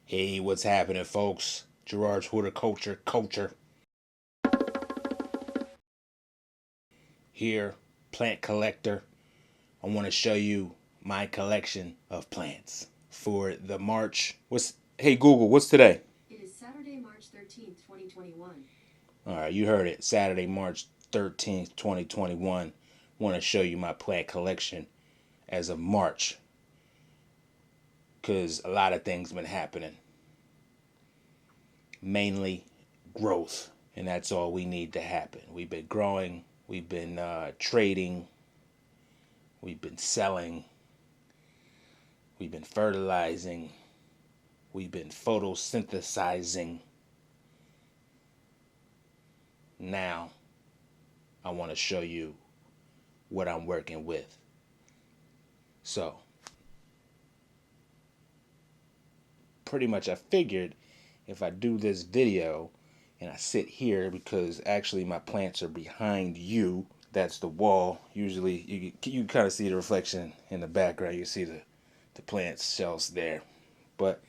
Hey, what's happening, folks? Gerard's Horticulture Culture here, plant collector. I want to show you my collection of plants for the March. Hey Google, what's today? It is Saturday, March 13th, 2021. All right, you heard it. Saturday, March 13th, 2021. Want to show you my plant collection as of March because a lot of things been happening. Mainly growth, and that's all we need to happen. We've been growing, we've been trading, we've been selling, we've been fertilizing, we've been photosynthesizing. Now I want to show you what I'm working with. So pretty much I figured if I do this video and I sit here, because actually my plants are behind you, that's the wall. Usually you kind of see the reflection in the background. You see the plant shells there. But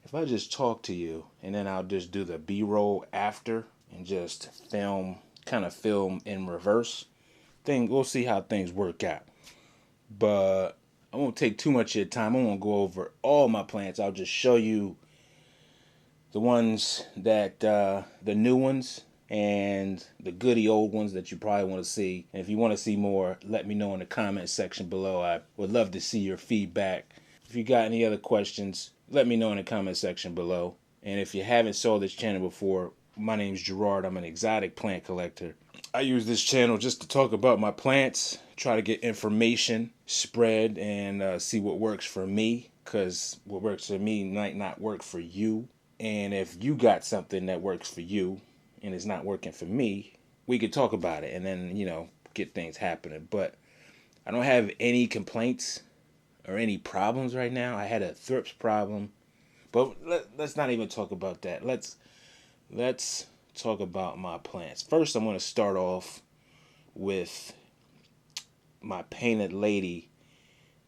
if I just talk to you and then I'll just do the B-roll after and just film in reverse, we'll see how things work out. But I won't take too much of your time. I won't go over all my plants. I'll just show you the ones that the new ones and the goody old ones that you probably want to see. And if you want to see more, let me know in the comment section below. I would love to see your feedback. If you got any other questions, let me know in the comment section below. And if you haven't saw this channel before, my name's Gerard. I'm an exotic plant collector. I use this channel just to talk about my plants, try to get information spread, and see what works for me, because what works for me might not work for you. And if you got something that works for you and it's not working for me, we could talk about it and then, get things happening. But I don't have any complaints or any problems right now. I had a thrips problem, but let's not even talk about that. Let's talk about my plants. First, I'm going to start off with my painted lady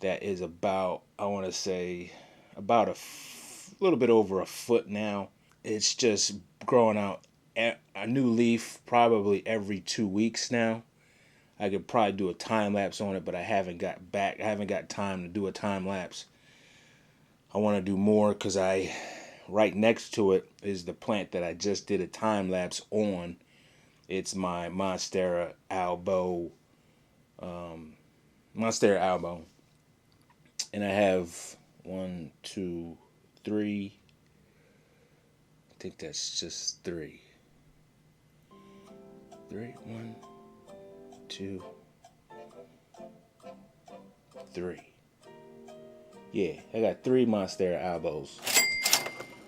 that is about, I want to say, about a little bit over a foot now. It's just growing out a new leaf probably every 2 weeks now. I could probably do a time lapse on it, but I haven't got time to do a time lapse. I want to do more because right next to it is the plant that I just did a time lapse on. It's my Monstera Albos. Monstera Albos. And I have 1, 2, 3. I think that's just 3. 3. 1, 2, 3. Yeah, I got 3 Monstera Albos.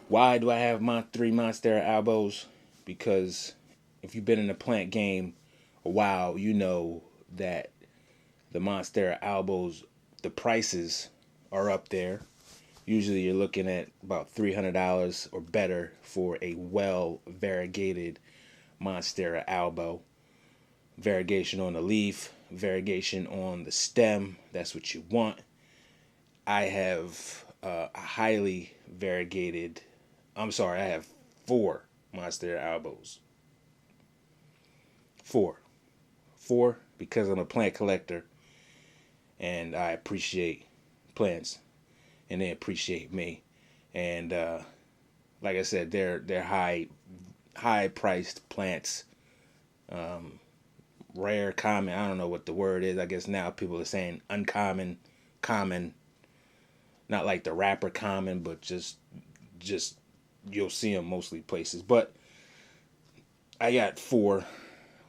Why do I have my 3 Monstera Albos? Because if you've been in the plant game a while, you know that the Monstera Albos, the prices are up there. Usually you're looking at about $300 or better for a well-variegated Monstera Albo. Variegation on the leaf, variegation on the stem, that's what you want. I have a highly variegated, I have 4 Monstera Albos. 4 because I'm a plant collector and I appreciate plants and they appreciate me. And like I said, they're high priced plants. Rare, common, I don't know what the word is. I guess now people are saying uncommon, common. Not like the rapper Common, but just you'll see them mostly places. But I got 4.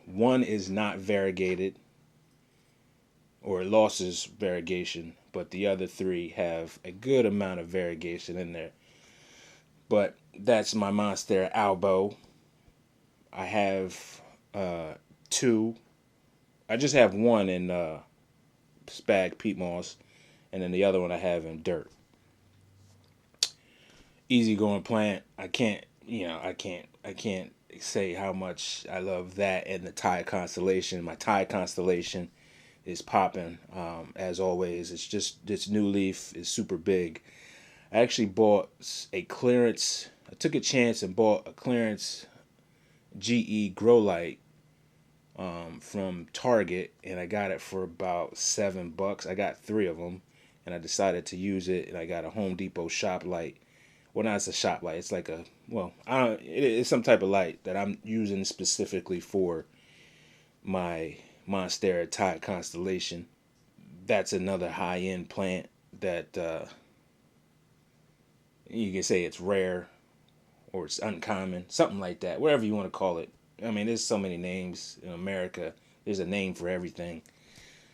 1 is not variegated, or losses variegation, but the other 3 have a good amount of variegation in there. But that's my Monstera Albo. I have 2. I just have 1 in spag peat moss, and then the other one I have in dirt. Easy going plant. I can't say how much I love that and the Thai constellation. My Thai constellation is popping. As always, it's just this new leaf is super big. I actually bought a clearance. I took a chance and bought a clearance GE grow light from Target, and I got it for about $7. I got 3 of them, and I decided to use it. And I got a Home Depot shop light. Well, not, it's a shop light. It's like a, well, I don't. It's some type of light that I'm using specifically for my Monstera Tide constellation. That's another high end plant that you can say it's rare or it's uncommon, something like that, whatever you want to call it. I mean, there's so many names in America. There's a name for everything.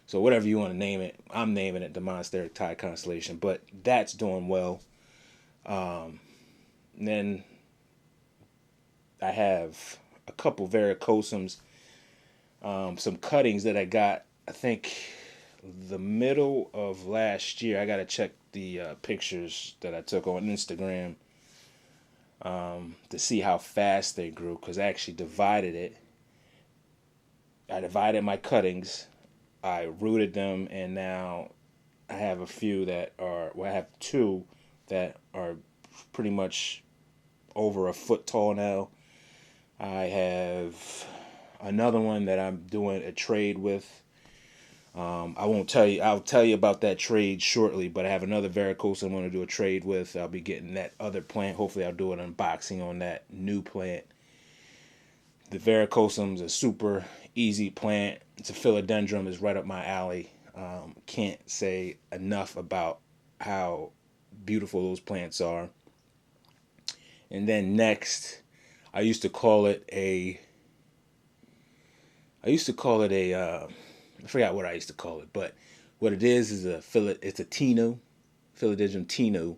So whatever you want to name it, I'm naming it the Monstera Tide constellation. But that's doing well. Then I have a couple varicosums, some cuttings that I got, I think, the middle of last year. I got to check the pictures that I took on Instagram to see how fast they grew, because I actually divided it. I divided my cuttings, I rooted them, and now I have a few that are, well, I have 2 that are pretty much over a foot tall now. I have another one that I'm doing a trade with. I won't tell you. I'll tell you about that trade shortly. But I have another varicose I'm going to do a trade with. I'll be getting that other plant. Hopefully, I'll do an unboxing on that new plant. The varicosum's a super easy plant. It's a philodendron. It's right up my alley. Can't say enough about how beautiful those plants are. And then next, I used to call it a. I forgot what I used to call it, but what it is it's a Tino, Philodendron Tino,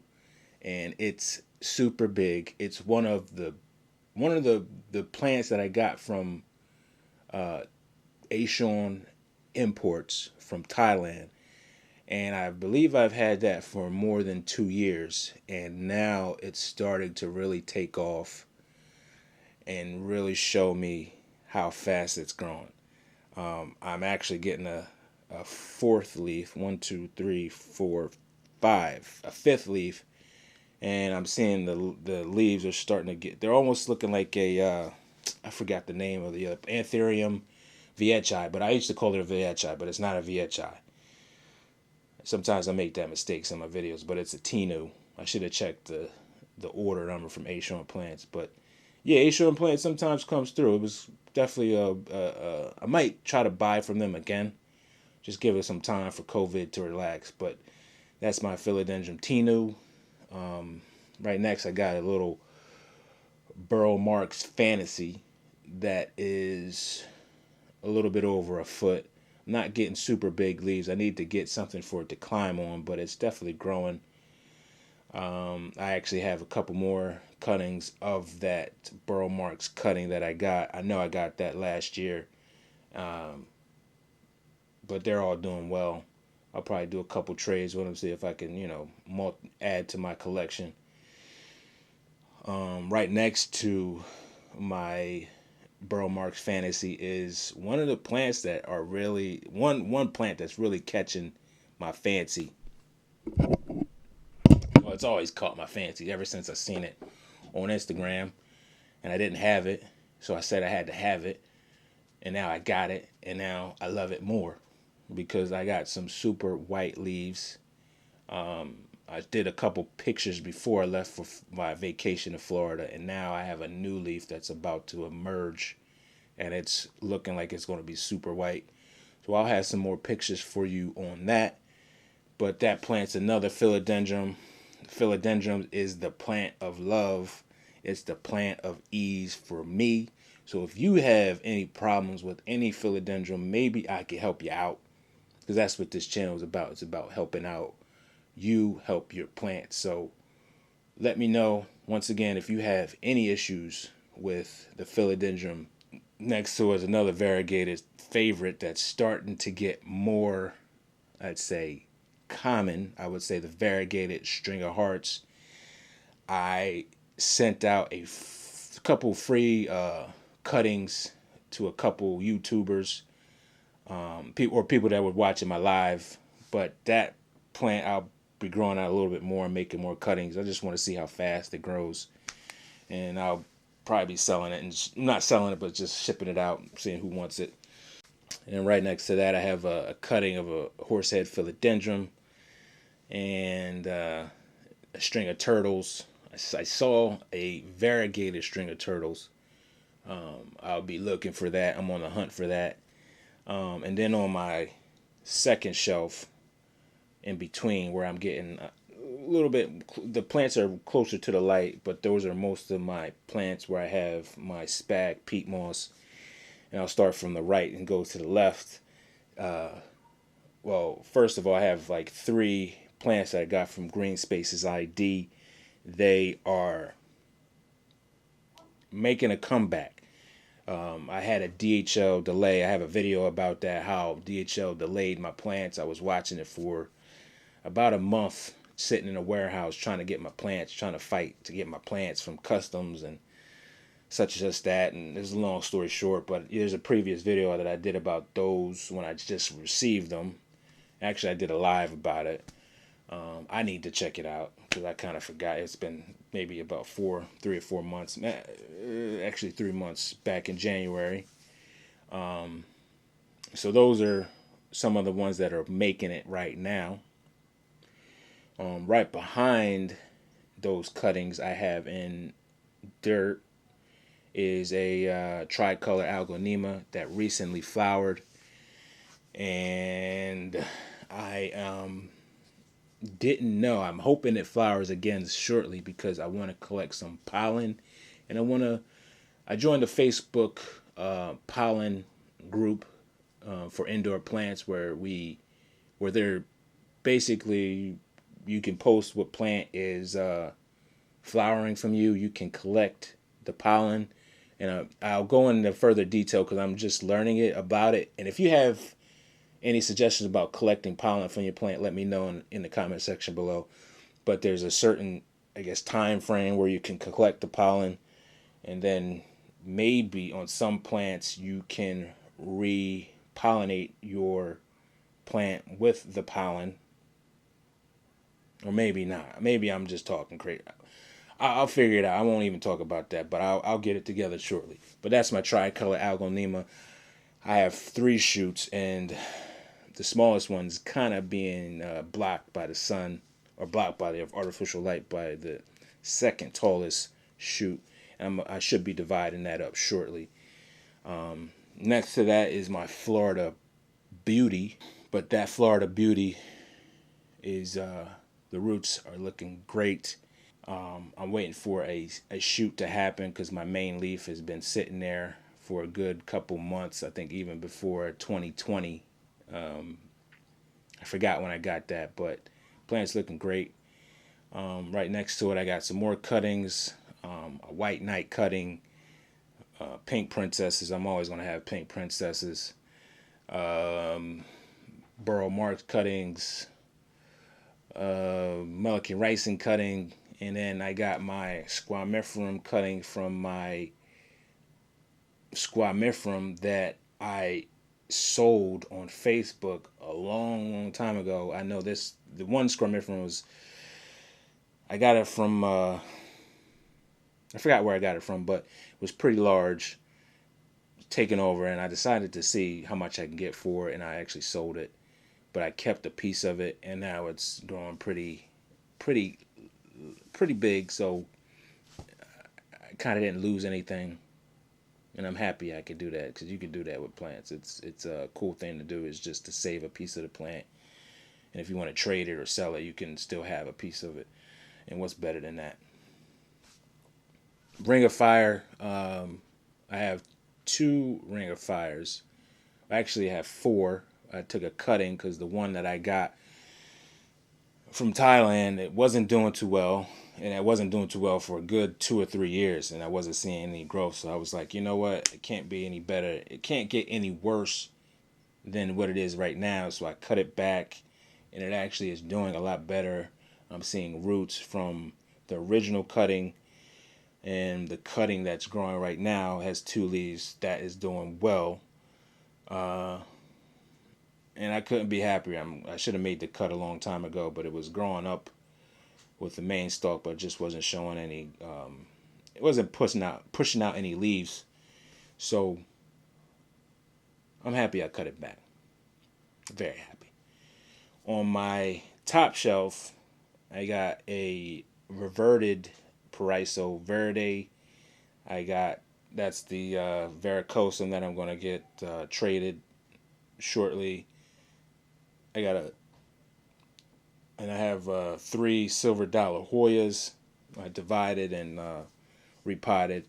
and it's super big. It's one of the plants that I got from Asian imports from Thailand, and I believe I've had that for more than 2 years, and now it's starting to really take off and really show me how fast it's growing. I'm actually getting a 4th leaf, 1, 2, 3, 4, 5, a 5th leaf, and I'm seeing the leaves are starting to get. They're almost looking like a I forgot the name of the Anthurium veitchi, but I used to call it a veitchi, but it's not a veitchi. Sometimes I make that mistake in my videos, but it's a Tinu. I should have checked the order number from Asian plants, but yeah, Asian plants sometimes comes through. It was definitely I might try to buy from them again. Just give it some time for COVID to relax. But that's my Philodendron Tinu. Right next, I got a little Burrow Marks Fantasy that is a little bit over a foot. I'm not getting super big leaves. I need to get something for it to climb on, but it's definitely growing. I actually have a couple more cuttings of that Burrow Marks cutting that I got. I know I got that last year, but they're all doing well. I'll probably do a couple trades with them, see if I can, add to my collection. Right next to my Burrow Marks Fantasy is one of the plants that are really one plant that's really catching my fancy. Well, it's always caught my fancy ever since I seen it on Instagram, and I didn't have it, so I said I had to have it, and now I got it, and now I love it more because I got some super white leaves. I did a couple pictures before I left for my vacation to Florida, and now I have a new leaf that's about to emerge, and it's looking like it's going to be super white. So I'll have some more pictures for you on that. But that plant's another philodendron. Philodendron is the plant of love. It's the plant of ease for me. So if you have any problems with any philodendron, maybe I can help you out, because that's what this channel is about. It's about helping out you, help your plants. So let me know once again if you have any issues with the philodendron. Next to is another variegated favorite that's starting to get more, I'd say, common. I would say the variegated string of hearts. I sent out a couple free cuttings to a couple YouTubers, people that were watching my live. But that plant, be growing out a little bit more and making more cuttings. I just want to see how fast it grows, and I'll probably be selling it, and not selling it, but just shipping it out, seeing who wants it. And right next to that, I have a cutting of a horsehead philodendron and a string of turtles. I saw a variegated string of turtles. I'll be looking for that. I'm on the hunt for that. And then on my second shelf, in between, where I'm getting a little bit, the plants are closer to the light, but those are most of my plants where I have my spag peat moss. And I'll start from the right and go to the left. Well, first of all, I have like 3 plants that I got from Green Spaces ID. They are making a comeback. I had a DHL delay. I have a video about that, how DHL delayed my plants. I was watching it for about a month, sitting in a warehouse trying to get my plants, trying to fight to get my plants from customs and such as just that. And this is a long story short, but there's a previous video that I did about those when I just received them. Actually, I did a live about it. I need to check it out because I kind of forgot. It's been maybe about 3 or 4 months. Actually, 3 months back in January. So those are some of the ones that are making it right now. Right behind those cuttings I have in dirt is a tricolor algonema that recently flowered. And I didn't know. I'm hoping it flowers again shortly because I want to collect some pollen. And I joined the Facebook pollen group for indoor plants where they're basically, you can post what plant is flowering from you. You can collect the pollen, and I'll go into further detail because I'm just learning about it. And if you have any suggestions about collecting pollen from your plant, let me know in the comment section below. But there's a certain, I guess, time frame where you can collect the pollen, and then maybe on some plants you can repollinate your plant with the pollen. Or maybe not. Maybe I'm just talking crazy. I'll figure it out. I won't even talk about that, but I'll get it together shortly. But that's my tricolor algonema. I have 3 shoots, and the smallest one's kind of being blocked by the sun, or blocked by the artificial light by the second tallest shoot. And I should be dividing that up shortly. Next to that is my Florida Beauty, but that Florida Beauty is the roots are looking great. I'm waiting for a shoot to happen because my main leaf has been sitting there for a good couple months. I think even before 2020. I forgot when I got that, but plant's looking great. Right next to it, I got some more cuttings. A white knight cutting, pink princesses. I'm always going to have pink princesses. Burrow marked cuttings. Melican ricin cutting, and then I got my squamiferum cutting from my squamiferum that I sold on Facebook a long time ago. I know the one squamiferum was, I got it from, I forgot where I got it from, but it was pretty large, taken over, and I decided to see how much I can get for it, and I actually sold it. But I kept a piece of it, and now it's growing pretty big. So I kind of didn't lose anything, and I'm happy I could do that because you can do that with plants. It's a cool thing to do, is just to save a piece of the plant, and if you want to trade it or sell it, you can still have a piece of it. And what's better than that? Ring of Fire. I have 2 Ring of Fires. I actually have 4. I took a cutting because the one that I got from Thailand, it wasn't doing too well, and it wasn't doing too well for a good 2 or 3 years, and I wasn't seeing any growth. So I was like, you know what? It can't be any better. It can't get any worse than what it is right now. So I cut it back, and it actually is doing a lot better. I'm seeing roots from the original cutting, and the cutting that's growing right now has 2 leaves that is doing well. and I couldn't be happier. I should have made the cut a long time ago, but it was growing up with the main stalk, but just wasn't showing any. It wasn't pushing out any leaves. So I'm happy I cut it back. Very happy. On my top shelf, I got a reverted Paraiso Verde. That's the varicosum that I'm going to get traded shortly. And I have 3 silver dollar Hoyas. I divided and repotted.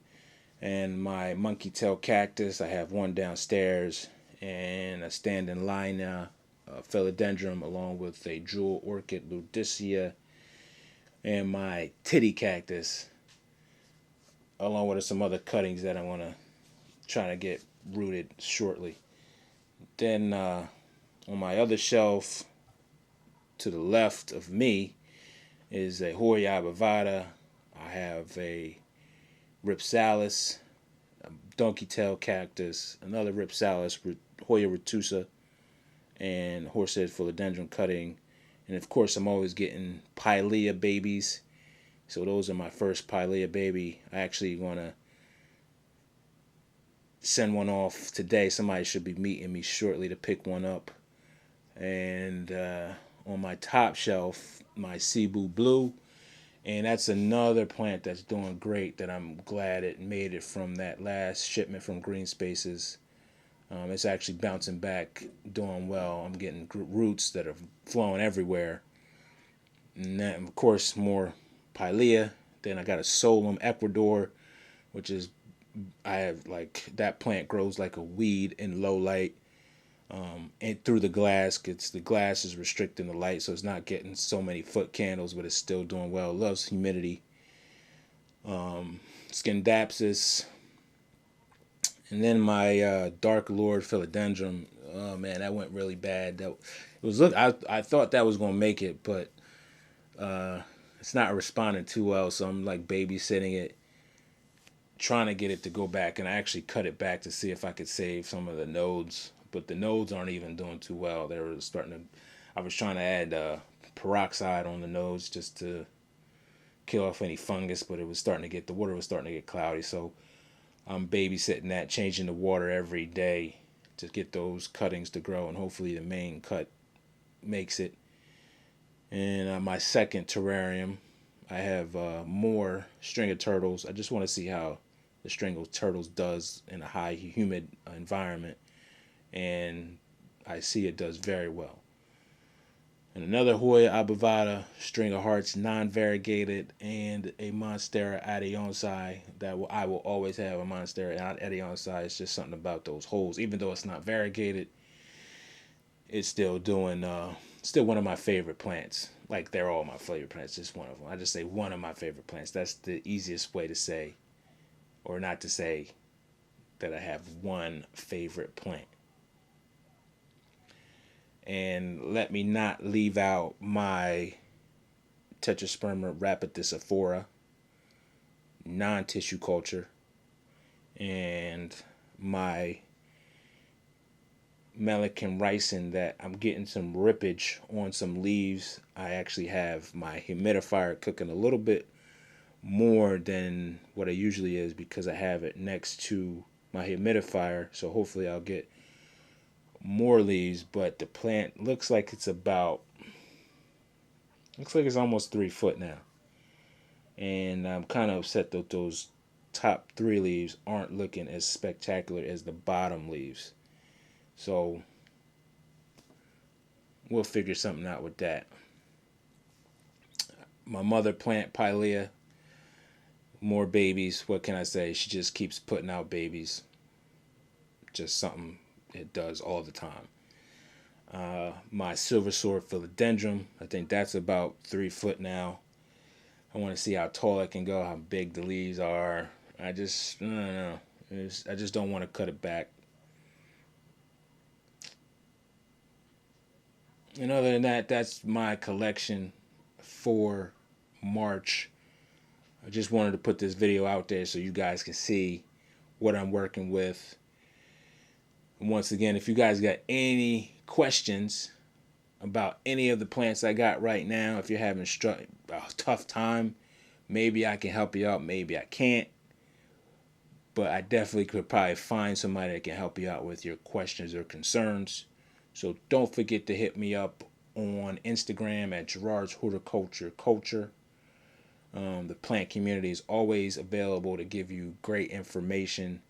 And my monkey tail cactus, I have one downstairs, and a standing Lina, Philodendron, along with a jewel orchid Ludicea, and my titty cactus, along with some other cuttings that I want to try to get rooted shortly. Then on my other shelf, to the left of me, is a Hoya abivata. I have a Ripsalis, a donkey tail cactus, another Ripsalis, Hoya retusa, and horsehead philodendron cutting. And of course, I'm always getting Pilea babies. So those are my first Pilea baby. I actually want to send one off today. Somebody should be meeting me shortly to pick one up. And on my top shelf, my Cebu Blue. And that's another plant that's doing great, that I'm glad it made it from that last shipment from Green Spaces. It's actually bouncing back, doing well. I'm getting roots that are flowing everywhere. And then, of course, more Pilea. Then I got a Solum Ecuador, which is, I have like, that plant grows like a weed in low light. And through the glass, the glass is restricting the light, so it's not getting so many foot candles, but it's still doing well. It loves humidity. Scindapsus. And then my Dark Lord Philodendron. Oh man, that went really bad. I thought that was gonna make it, but it's not responding too well. So I'm like babysitting it, trying to get it to go back, and I actually cut it back to see if I could save some of the nodes. But the nodes aren't even doing too well. I was trying to add peroxide on the nodes just to kill off any fungus, but the water was starting to get cloudy. So I'm babysitting that, changing the water every day to get those cuttings to grow, and hopefully the main cut makes it. And my second terrarium, I have more string of turtles. I just want to see how the string of turtles does in a high humid environment, and I see it does very well. And another Hoya abivata, string of hearts, non-variegated, and a Monstera Albos I will always have a Monstera Albos. It's just something about those holes. Even though it's not variegated, it's still still one of my favorite plants. Like, they're all my favorite plants, just one of them. I just say one of my favorite plants. That's the easiest way to say, or not to say, that I have one favorite plant. And let me not leave out my Tetrasperma rapidiciphora, non-tissue culture, and my Melican ricin that I'm getting some rippage on some leaves. I actually have my humidifier cooking a little bit more than what it usually is because I have it next to my humidifier. So hopefully I'll get more leaves, but the plant looks like it's almost 3 foot now. And I'm kind of upset that those top 3 leaves aren't looking as spectacular as the bottom leaves. So we'll figure something out with that. My mother plant, Pilea, more babies. What can I say? She just keeps putting out babies. Just something it does all the time. My silver sword philodendron, I think that's about 3 foot now. I want to see how tall it can go, how big the leaves are. I don't know. I just don't want to cut it back. And other than that, that's my collection for March. I just wanted to put this video out there so you guys can see what I'm working with. And once again, if you guys got any questions about any of the plants I got right now, if you're having a tough time, maybe I can help you out, maybe I can't. But I definitely could probably find somebody that can help you out with your questions or concerns. So don't forget to hit me up on Instagram at Gerard's Horticulture Culture. The plant community is always available to give you great information,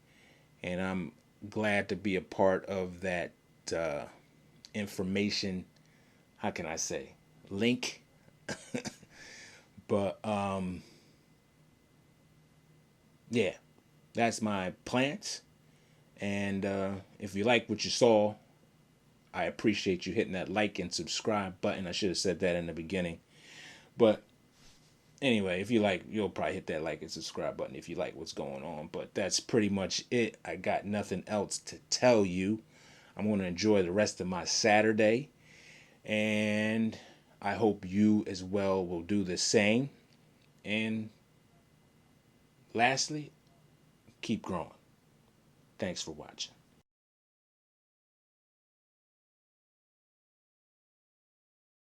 and I'm glad to be a part of that information. How can I say? Link. But yeah, that's my plants. And if you like what you saw, I appreciate you hitting that like and subscribe button. I should have said that in the beginning. But anyway, if you like, you'll probably hit that like and subscribe button if you like what's going on. But that's pretty much it. I got nothing else to tell you. I'm going to enjoy the rest of my Saturday. And I hope you as well will do the same. And lastly, keep growing. Thanks for watching.